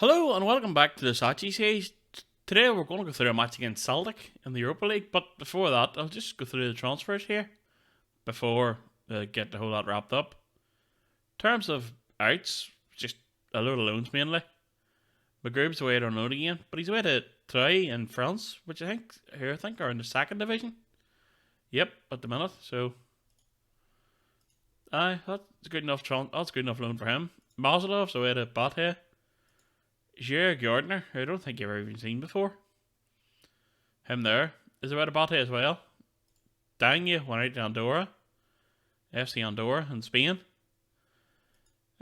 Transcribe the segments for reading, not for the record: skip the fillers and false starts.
Hello and welcome back to the Sochi series. Today we're going to go through a match against Celtic in the Europa League, but before that I'll just go through the transfers here before get the whole lot wrapped up. In terms of outs, just a load of loans mainly. McGroob's away on loan again, but he's away to Troyes in France, which I think are in the second division. Yep, at the minute, so that's good enough. That's good enough loan for him. Mazelov's away to Bate. Jair Gardner, who I don't think you've ever even seen before. Him there is about a Bate as well. Danya went out to Andorra. FC Andorra in Spain.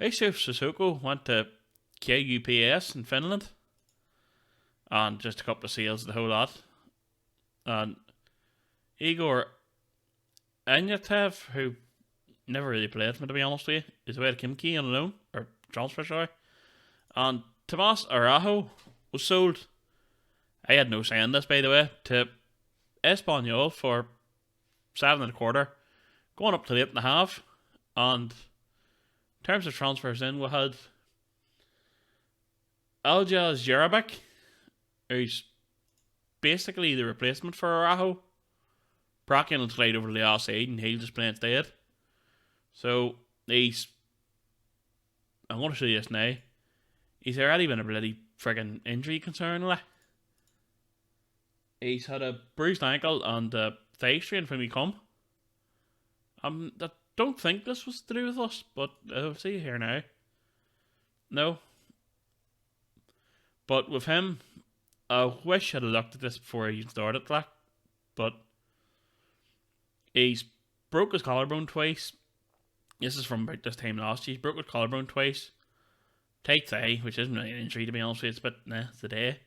Yusuf Sissoko went to KUPS in Finland. And just a couple of sales, the whole lot. And Igor Anyatev, who never really played for me to be honest with you, is away to Kimki on loan, or transfer, sorry. And Tomas Araujo was sold, I had no say in this by the way, to Espanyol for 7.25, going up to 8.5. And in terms of transfers in, we had Aljaz Jarabek, who's basically the replacement for Araujo. Bracken will slide over to the outside and he'll just play instead. So I'm going to show you this now. He's already been a bloody friggin' injury concern. He's had a bruised ankle and a thigh strain from he come. I don't think this was to do with us, but I'll see here now. No. But with him, I wish I'd have looked at this before he started, but he's broke his collarbone twice. This is from about this time last year. He's broke his collarbone twice. Tight thigh, which isn't really an injury to be honest with you, it's a day.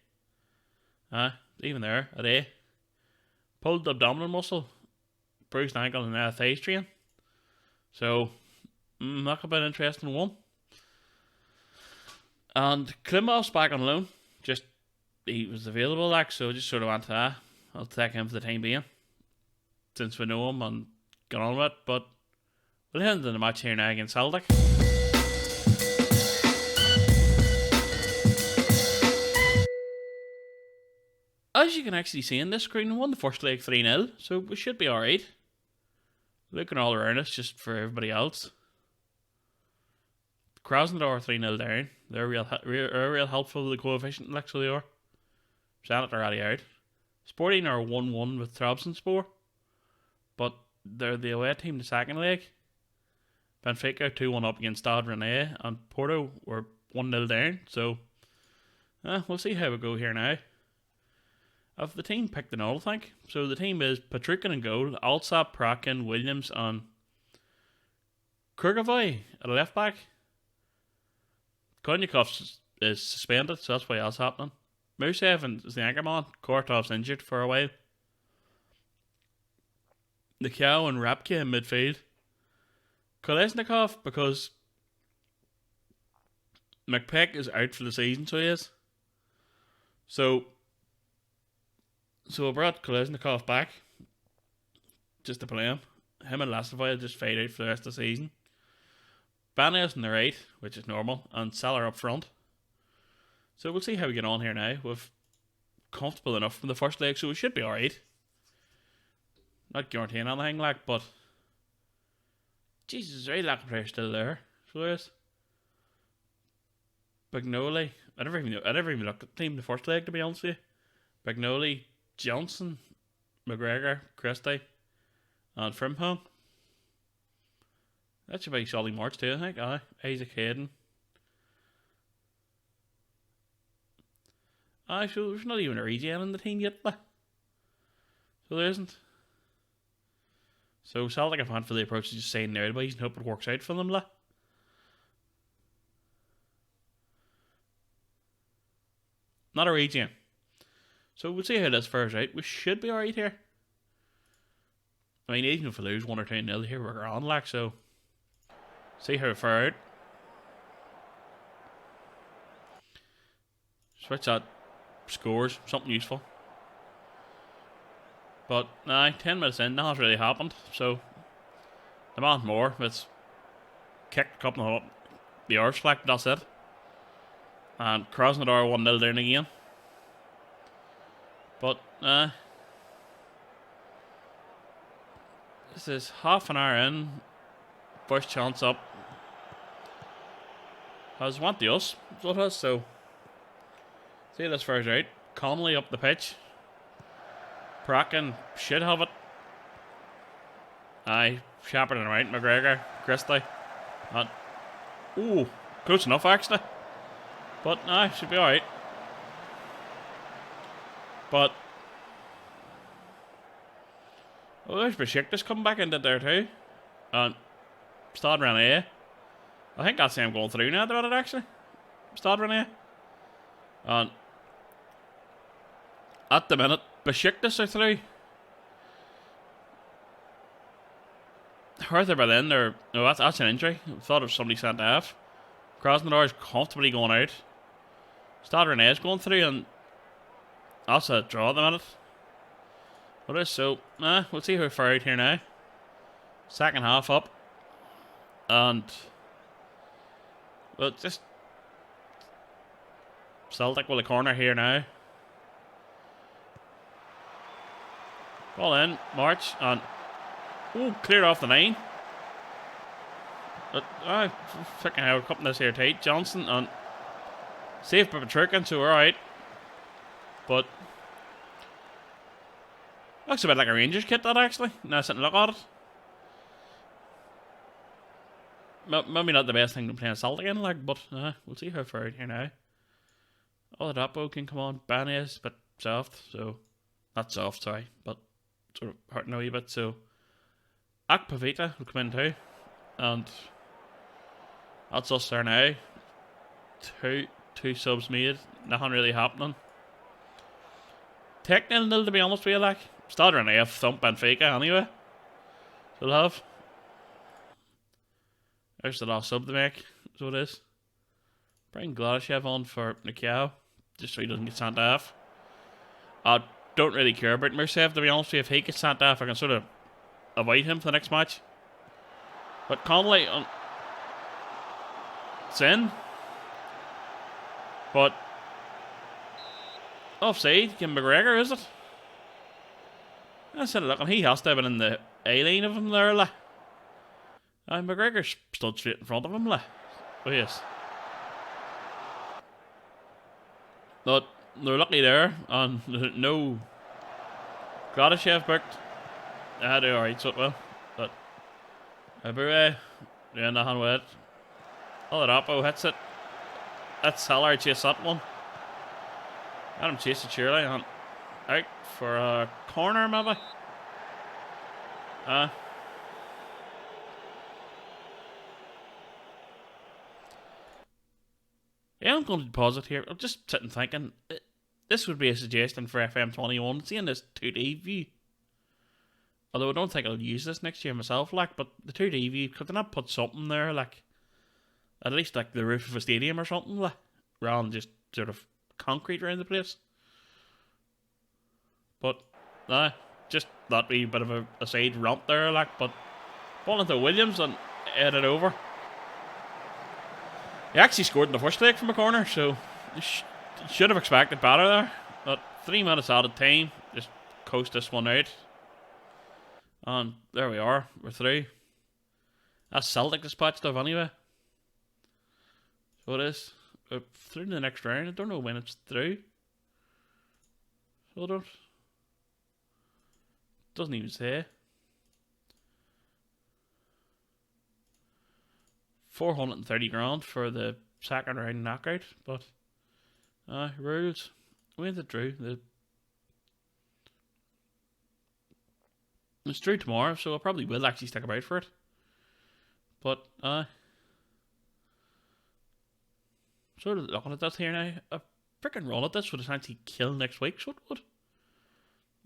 Even there, a day. Pulled the abdominal muscle, bruised ankle and a thigh strain. So, that could be an interesting one. And Klimov's back on loan. He was available, so just sort of went to I'll take him for the time being, since we know him and get on with it. But we'll head into the match here now against Celtic. As you can actually see in this screen, we won the first leg 3-0, so we should be alright. Looking all around us, just for everybody else. Krasnodar 3-0 down. They're real helpful with the coefficient, actually are. Zenit are already out. Sporting are 1-1 with Trabzonspor, but they're the away team the second leg. Benfica 2-1 up against Stade Rennais, and Porto were 1-0 down, so we'll see how we go here now. Of the team picked and all, I think. So the team is Patrikin in goal, Alsop, Prakin, Williams, and Kurgavoy at a left back. Konyakov is suspended, so that's why that's happening. Musev is the anchor man. Kortov's injured for a while. Nikau and Rapke in midfield. Kolesnikov, because McPeck is out for the season, so he is. So I brought Kolesnikov back just to play him. Him and Lastovoi just fade out for the rest of the season. Banes on the right, which is normal, and Salah up front. So we'll see how we get on here now. We've comfortable enough from the first leg, so we should be alright. Not guaranteeing anything, but Jesus, there's a lack of players still there. So there is. Bagnoli. I never even looked at the team the first leg, to be honest with you. Bagnoli, Johnson, McGregor, Christie, and Frimpong. That should be Solly March too, I think. Isaac Hayden. So there's not even a regen in the team yet, So there isn't. So Celtic have went for the approach of just saying their advice and hope it works out for them, Not a regen. So we'll see how this fares out. We should be alright here. I mean, even if we lose 1 or 2-0 here, we're on, so see how it fares out. Switch that scores, something useful. But 10 minutes in, nothing's really happened. So demand more. It's kicked a couple of the arse, that's it. And Krasnodar 1-0 down again. But, this is half an hour in. First chance up. Has went to us. So it has, so. See this first out. Connolly up the pitch. Bracken should have it. Aye, Shepard right. McGregor, Christie. And, ooh, close enough actually. But, aye, should be alright. But, oh, there's Besiktas coming back into there too. And Stade Rennais. I think that's him going through now at the minute actually. Stade Rennais. And at the minute, Besiktas are through. Heard there by then, no, that's an injury. I thought it was somebody sent off. Krasnodar is comfortably going out. Stade Rennais is going through, and that's a draw at the minute. What is so? We'll see how far out here now. Second half up, and well, just Celtic with a corner here now. Ball in, march, and ooh, clear off the line. But freaking hell, cutting this here tight. Johnson and saved by Patrick, so we're alright. But looks a bit like a Rangers kit, that actually. Now sitting and look at it. Maybe not the best thing to play in Celtic in, like, but we'll see how far out here now. Oh, the Dapo can come on. Banny is a bit soft, so not soft, sorry, but sort of hurting a wee bit. So Akpavita will come in too, and that's us there now. Two subs made, nothing really happening. Technical nil, to be honest with you, like. Stade Rennais have thumped Benfica anyway. So they'll have. There's the last sub to make, so it is. Bring Gladyshev on for Nikiao, just so he doesn't get sent off. I don't really care about Mersev, to be honest with you. If he gets sent off, I can sort of avoid him for the next match. But Connolly, it's in. But offside, Kim McGregor, is it? I said, look, and he has to have been in the A lane of him there, like. McGregor stood straight in front of him, like. Oh, yes. But they're lucky there, and no Gladyshev booked. They had to alright, so it will. But Abure, doing nothing with it. Oladapo hits it. That's Salar chase that one. Got him chase it surely, and out for a corner, maybe. Yeah, I'm going to pause it here. I'm just sitting thinking, this would be a suggestion for FM21, seeing this 2D view. Although I don't think I'll use this next year myself, like, but the 2D view, could they not put something there, like, at least like the roof of a stadium or something, like, rather than just sort of concrete around the place. But, just that wee bit of a side romp there, like, but ball into Williams and head it over. He actually scored in the first leg from a corner, so you should have expected better there. But 3 minutes out of time, just coast this one out. And there we are, we're through. That's Celtic dispatched of anyway. So it is. We're through to the next round. I don't know when it's through. So it doesn't even say. 430 grand for the second round knockout, but rules. When's it through? It's through tomorrow, so I probably will actually stick about for it. But sort of looking at this here now, a freaking run at this would essentially kill next week, so it would.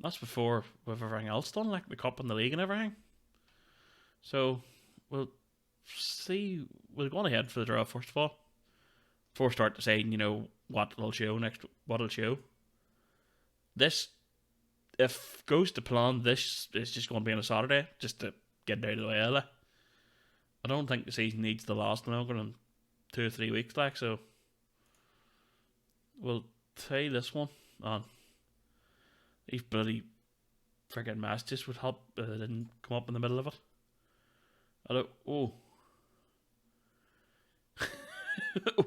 That's before with everything else done, like the cup and the league and everything. So we'll see. We'll go on ahead for the draw first of all. Before start deciding, you know, what it'll show next. What it'll show. This, if goes to plan, this is just going to be on a Saturday, just to get it out of the way. I don't think the season needs to last longer than 2 or 3 weeks, like, so we'll say this one. And these bloody friggin' messages would help. They didn't come up in the middle of it. Oh.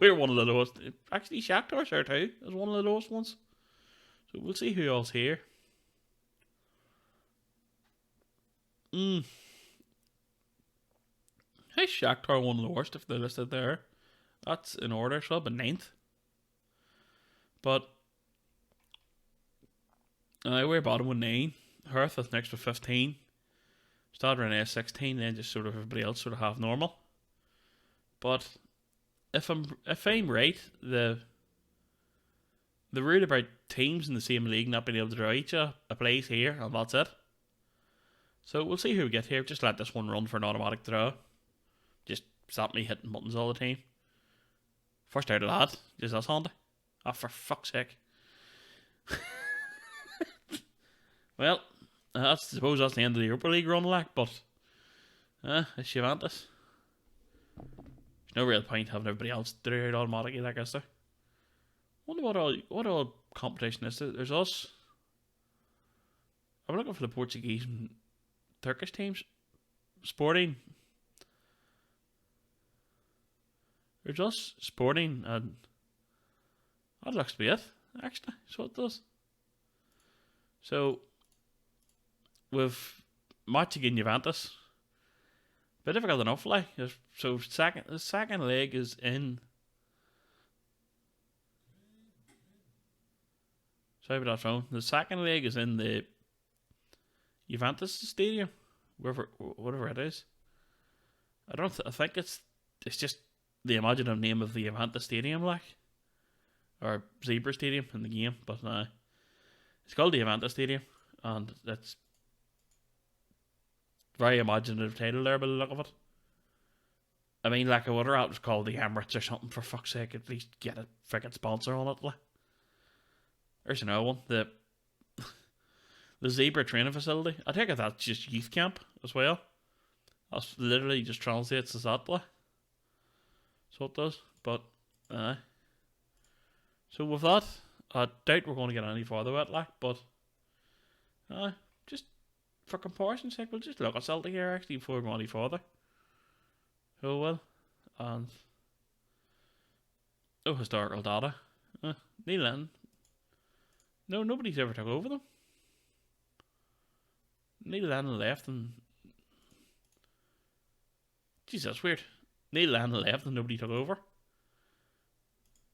We're one of the lowest. Actually, Shakhtar's here too. Is one of the lowest ones. So we'll see who else here. Hey, Shakhtar one of the worst if they're listed there. That's in order, so I'll be 9th. But we're bottom with 9. Hearth is next with 15. Stade Rennais 16. Then just sort of everybody else sort of half normal. But if I'm right, the rule about teams in the same league not being able to draw each other applies here, and that's it. So we'll see who we get here. Just let this one run for an automatic draw. Just stop me hitting buttons all the time. First out of that. Is that handy? Oh, for fuck's sake. Well, I suppose that's the end of the Europa League run, like, but it's Juventus. There's no real point having everybody else do it automatically, like, is there? Wonder what all competition is there? There's us. I'm looking for the Portuguese and Turkish teams. Sporting. There's us, Sporting, and that looks to be it, actually. So it does. So with matching in Juventus, bit difficult enough, like. So the second leg is in. Sorry about that phone. The second leg is in the Juventus stadium, whatever it is. I think it's just the imaginative name of the Juventus stadium, like, or Zebra Stadium in the game, but it's called the Juventus Stadium, and it's very imaginative title there by the look of it. I mean, like, I would have was called the Emirates or something, for fuck's sake. At least get a freaking sponsor on it, like. There's another one. The Zebra training facility. I take it that's just youth camp as well. That's literally just translates as that, like. So it does. But so with that, I doubt we're going to get any further with it, like, but just for comparison's sake, we'll just look at Celtic here actually before we go any further. Oh well. And historical data. Neil Lennon. No, nobody's ever took over them. Neil Lennon left and jeez, that's weird. Neil Lennon left and nobody took over.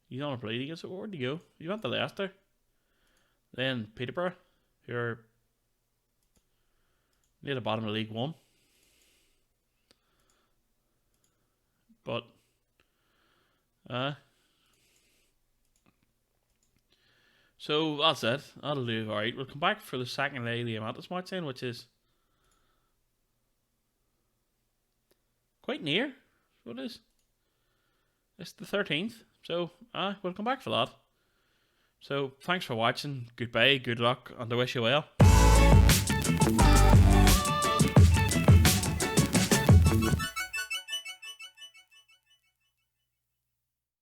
He's on a play against it. Where'd he go? He went to Leicester. Then Peterborough, who are near the bottom of League One. But so that's it. That'll do alright. We'll come back for the second leg of the Juventus match then, which is quite near. What is? It's the 13th. So we'll come back for that. So thanks for watching. Goodbye, good luck, and I wish you well.